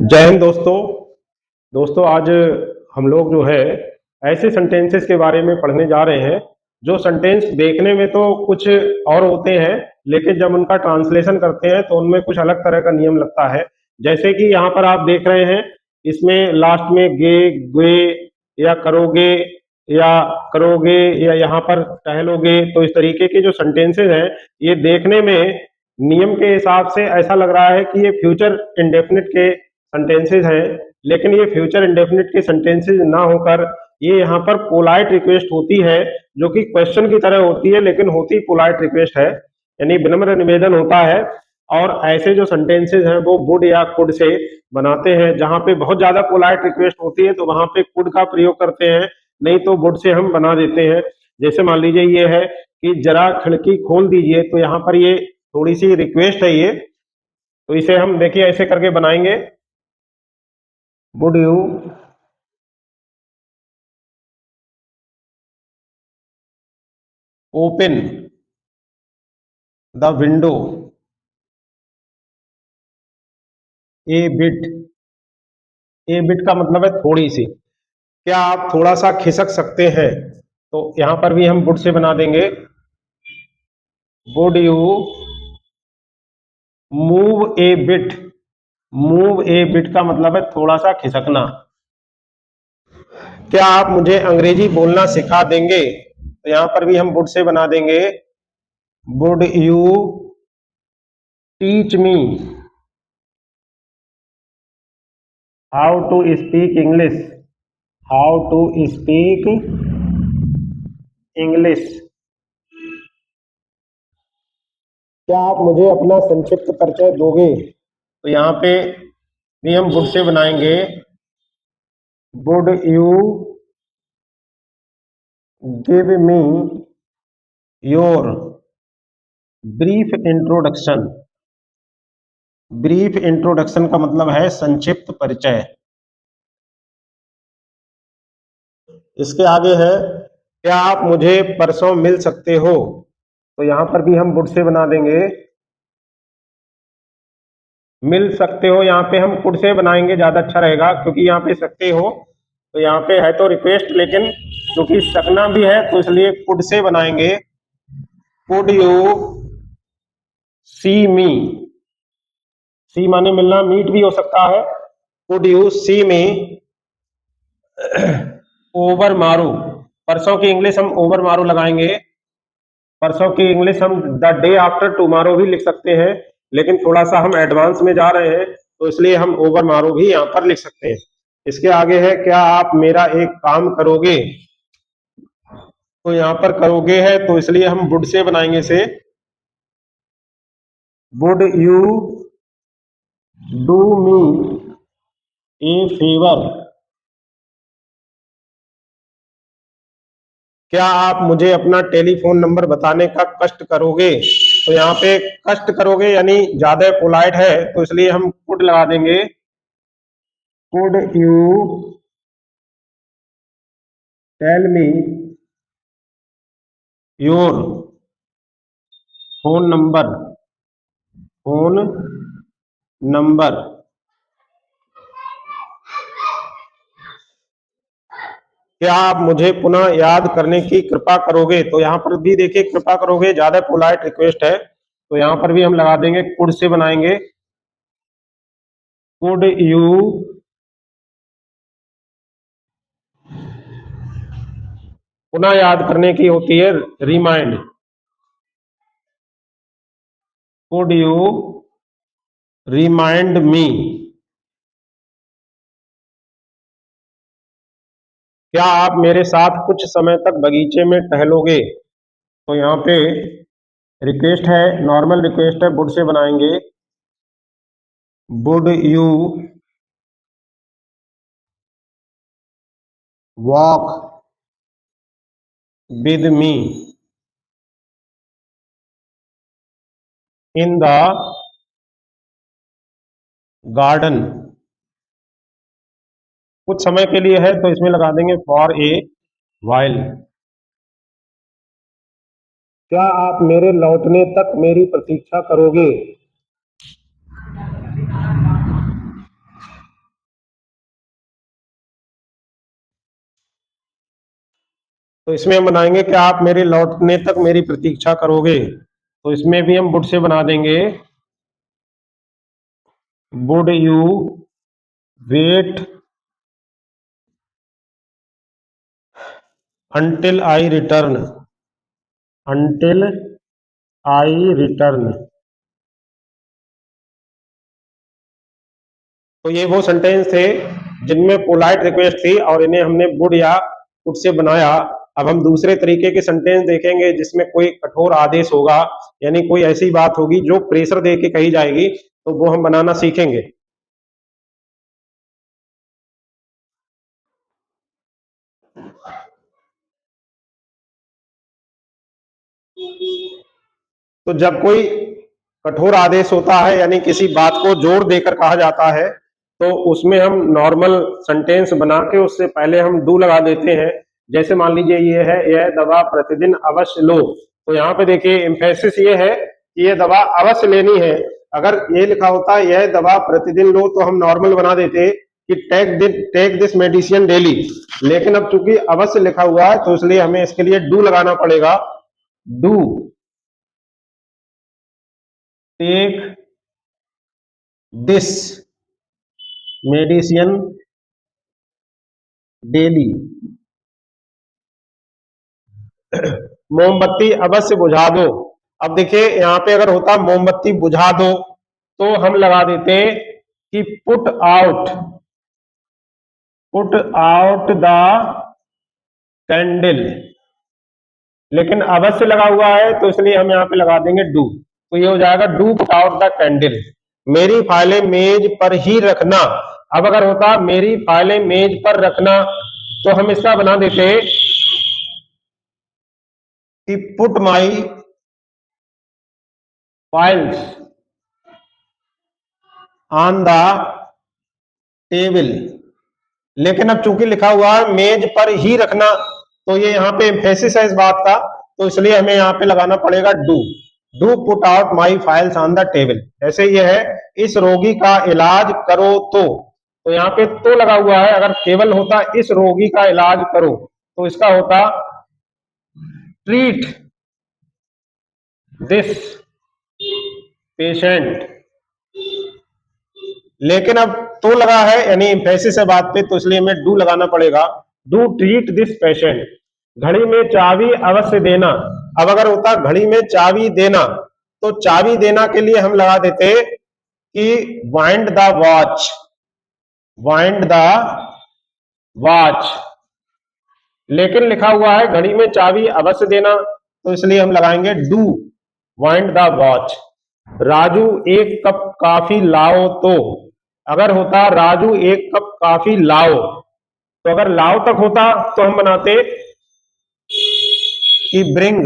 जय हिंद दोस्तों। आज हम लोग जो है ऐसे सेंटेंसेस के बारे में पढ़ने जा रहे हैं जो सेंटेंस देखने में तो कुछ और होते हैं, लेकिन जब उनका ट्रांसलेशन करते हैं तो उनमें कुछ अलग तरह का नियम लगता है। जैसे कि यहाँ पर आप देख रहे हैं, इसमें लास्ट में गे, गे या करोगे या यहाँ पर टहलोगे, तो इस तरीके के जो सेंटेंसेस हैं ये देखने में नियम के हिसाब से ऐसा लग रहा है कि ये फ्यूचर इंडेफिनिट के सेंटेंसेस हैं, लेकिन ये फ्यूचर इंडेफिनिट के सेंटेंसेस ना होकर ये यहाँ पर पोलाइट रिक्वेस्ट होती है, जो कि क्वेश्चन की तरह होती है लेकिन होती पोलाइट रिक्वेस्ट है, यानी विनम्र निवेदन होता है। और ऐसे जो सेंटेंसेस हैं वो वुड या कुड से बनाते हैं। जहां पे बहुत ज्यादा पोलाइट रिक्वेस्ट होती है तो वहां पे कुड का प्रयोग करते हैं, नहीं तो वुड से हम बना देते हैं। जैसे मान लीजिए ये है कि जरा खिड़की खोल दीजिए, तो यहाँ पर ये थोड़ी सी रिक्वेस्ट है ये, तो इसे हम देखिए ऐसे करके बनाएंगे, would you open the window A bit. A bit का मतलब है थोड़ी सी, क्या आप थोड़ा सा खिसक सकते हैं? तो यहां पर भी हम वुड से बना देंगे, would you move A bit. Move A bit का मतलब है थोड़ा सा खिसकना। क्या आप मुझे अंग्रेजी बोलना सिखा देंगे? तो यहां पर भी हम वुड से बना देंगे, would you teach me how to speak English. How to speak English. क्या आप मुझे अपना संक्षिप्त परिचय दोगे? तो यहाँ पे भी हम वुड से बनाएंगे, would you give me your brief introduction. Brief introduction का मतलब है संक्षिप्त परिचय। इसके आगे है, क्या आप मुझे परसों मिल सकते हो? तो यहां पर भी हम वुड से बना देंगे, मिल सकते हो। यहाँ पे हम कुड से बनाएंगे, ज्यादा अच्छा रहेगा, क्योंकि यहाँ पे सकते हो तो यहाँ पे है तो रिक्वेस्ट, लेकिन क्योंकि सकना भी है तो इसलिए कुड से बनाएंगे, कुड यू सी मी। सी माने मिलना, मीट भी हो सकता है। Could you see me over मारू। परसों की इंग्लिश हम ओवर मारू लगाएंगे। परसों की इंग्लिश हम द डे आफ्टर टुमारो भी लिख सकते हैं, लेकिन थोड़ा सा हम एडवांस में जा रहे हैं तो इसलिए हम ओवर मारो भी यहाँ पर लिख सकते हैं। इसके आगे है, क्या आप मेरा एक काम करोगे? तो यहाँ पर करोगे है तो इसलिए हम वुड से बनाएंगे इसे, would you do me A favour. क्या आप मुझे अपना टेलीफोन नंबर बताने का कष्ट करोगे? तो यहाँ पे कष्ट करोगे यानी ज्यादा पोलाइट है तो इसलिए हम कुड लगा देंगे, could you tell me your phone number. Phone number. क्या आप मुझे पुनः याद करने की कृपा करोगे? तो यहाँ पर भी देखिए कृपा करोगे ज्यादा पोलाइट रिक्वेस्ट है तो यहाँ पर भी हम लगा देंगे, कुड से बनाएंगे, कुड यू पुनः याद करने की होती है remind, could you remind me. क्या आप मेरे साथ कुछ समय तक बगीचे में टहलोगे? तो यहाँ पे रिक्वेस्ट है, नॉर्मल रिक्वेस्ट है, वुड से बनाएंगे, would you walk with me in the garden. कुछ समय के लिए है तो इसमें लगा देंगे फॉर ए वाइल। क्या आप मेरे लौटने तक मेरी प्रतीक्षा करोगे? तो इसमें हम बनाएंगे कि आप मेरे लौटने तक मेरी प्रतीक्षा करोगे। तो इसमें भी हम वुड से बना देंगे, would you wait until I return, until I return। तो ये वो सेंटेंस थे जिनमें पोलाइट रिक्वेस्ट थी और इन्हें हमने वुड या कुड से बनाया। अब हम दूसरे तरीके के सेंटेंस देखेंगे जिसमें कोई कठोर आदेश होगा, यानी कोई ऐसी बात होगी जो प्रेशर दे के कही जाएगी, तो वो हम बनाना सीखेंगे। तो जब कोई कठोर आदेश होता है यानी किसी बात को जोर देकर कहा जाता है, तो उसमें हम नॉर्मल सेंटेंस बना के उससे पहले हम डू लगा देते हैं। जैसे मान लीजिए ये है, यह दवा प्रतिदिन अवश्य लो। तो यहाँ पे देखिए एम्फेसिस ये है कि ये दवा अवश्य लेनी है। अगर ये लिखा होता है यह दवा प्रतिदिन लो, तो हम नॉर्मल बना देते कि टेक दिस मेडिसिन डेली। लेकिन अब चूंकि अवश्य लिखा हुआ है तो इसलिए हमें इसके लिए डू लगाना पड़ेगा। Do take this medicine daily. मोमबत्ती अवश्य बुझा दो। अब देखिए यहाँ पे अगर होता मोमबत्ती बुझा दो तो हम लगा देते कि पुट आउट द कैंडल। लेकिन अवश्य लगा हुआ है तो इसलिए हम यहाँ पे लगा देंगे डू। तो ये हो जाएगा do put out the candle. मेरी फाइलें मेज पर ही रखना। अब अगर होता मेरी फाइलें मेज पर रखना, तो हम इसका बना देते कि put my files on the table. लेकिन अब चूंकि लिखा हुआ है मेज पर ही रखना, तो ये यहाँ पे एम्फेसिस है इस बात का, तो इसलिए हमें यहाँ पे लगाना पड़ेगा do put out my files on the table. ऐसे ये है, इस रोगी का इलाज करो। तो यहाँ पे तो लगा हुआ है, अगर केवल होता इस रोगी का इलाज करो तो इसका होता ट्रीट दिस पेशेंट। लेकिन अब तो लगा है यानी एम्फेसिस है बात पे, तो इसलिए हमें डू लगाना पड़ेगा। Do treat this patient. घड़ी में चाबी अवश्य देना। अब अगर होता घड़ी में चाबी देना, तो चाबी देना के लिए हम लगा देते कि wind the watch, wind the watch. लेकिन लिखा हुआ है घड़ी में चाबी अवश्य देना, तो इसलिए हम लगाएंगे do wind the watch. Raju एक कप कॉफी लाओ। तो अगर होता राजू एक कप कॉफी लाओ, तो अगर लाओ तक होता तो हम बनाते कि ब्रिंग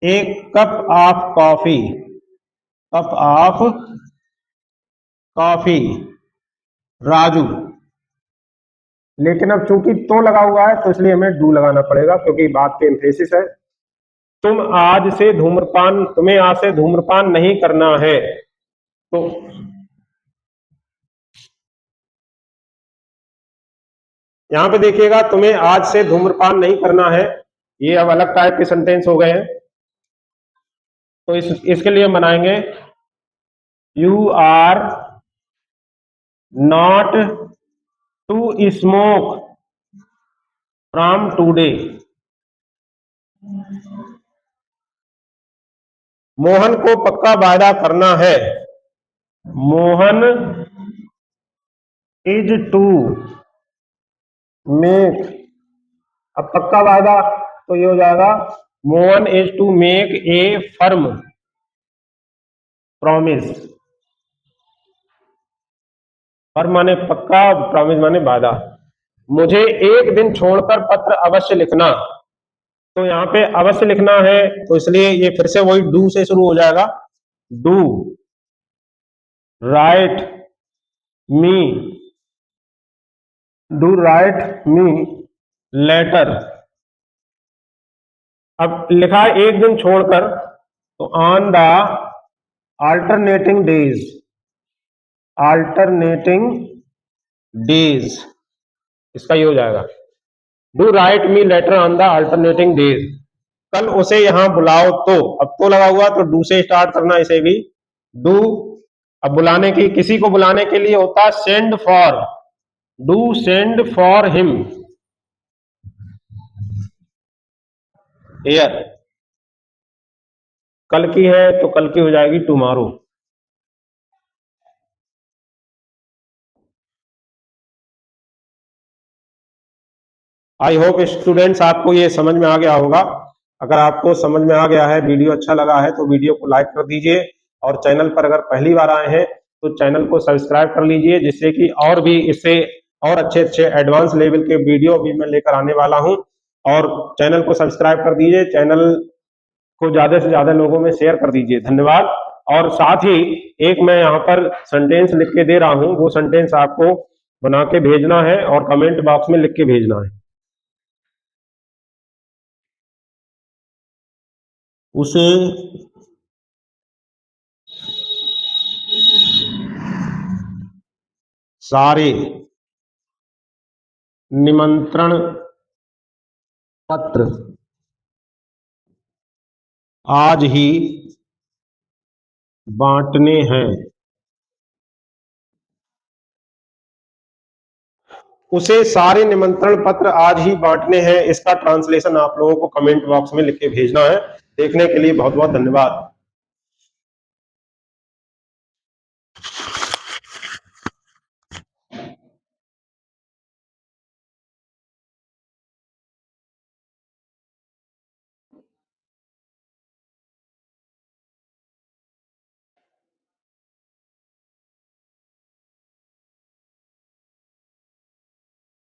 एक cup of coffee, cup of coffee Raju. लेकिन अब चूंकि तो लगा हुआ है तो इसलिए हमें डू लगाना पड़ेगा, क्योंकि बात पे एम्फेसिस है। तुम्हें आज से धूम्रपान नहीं करना है। तो यहां पे देखिएगा, तुम्हें आज से धूम्रपान नहीं करना है, ये अब अलग टाइप के सेंटेंस हो गए हैं। तो इसके लिए हम बनाएंगे you are not to smoke from today. Mohan को पक्का वायदा करना है। Mohan is to make. अब पक्का वायदा तो ये हो जाएगा Mohan is to make a firm promise. Firm माने पक्का, प्रॉमिस माने वादा। मुझे एक दिन छोड़कर पत्र अवश्य लिखना। तो यहाँ पे अवश्य लिखना है, तो इसलिए ये फिर से वही डू से शुरू हो जाएगा। Do right me, do right me later. अब लिखा है एक दिन छोड़कर, तो on the alternating days, alternating days, इसका ये हो जाएगा do right me later on the alternating days. कल उसे यहां बुलाओ तो, अब तो लगा हुआ तो डू से स्टार्ट करना, इसे भी डू। अब बुलाने की, किसी को बुलाने के लिए होता है send for, do send for him here. कल की है तो कल की हो जाएगी टुमारो। आई होप स्टूडेंट्स आपको ये समझ में आ गया होगा। अगर आपको समझ में आ गया है, वीडियो अच्छा लगा है, तो वीडियो को लाइक कर दीजिए, और चैनल पर अगर पहली बार आए हैं तो चैनल को सब्सक्राइब कर लीजिए, जिससे कि और भी इससे और अच्छे अच्छे एडवांस लेवल के वीडियो भी मैं लेकर आने वाला हूं। और चैनल को सब्सक्राइब कर दीजिए, चैनल को ज्यादा से ज्यादा लोगों में शेयर कर दीजिए। धन्यवाद। और साथ ही एक मैं यहाँ पर सेंटेंस लिख के दे रहा हूं, वो सेंटेंस आपको बना के भेजना है और कमेंट बॉक्स में लिख के भेजना है। उसे सारे निमंत्रण पत्र आज ही बांटने हैं। उसे सारे निमंत्रण पत्र आज ही बांटने हैं, इसका ट्रांसलेशन आप लोगों को कमेंट बॉक्स में लिख के भेजना है। देखने के लिए बहुत बहुत धन्यवाद।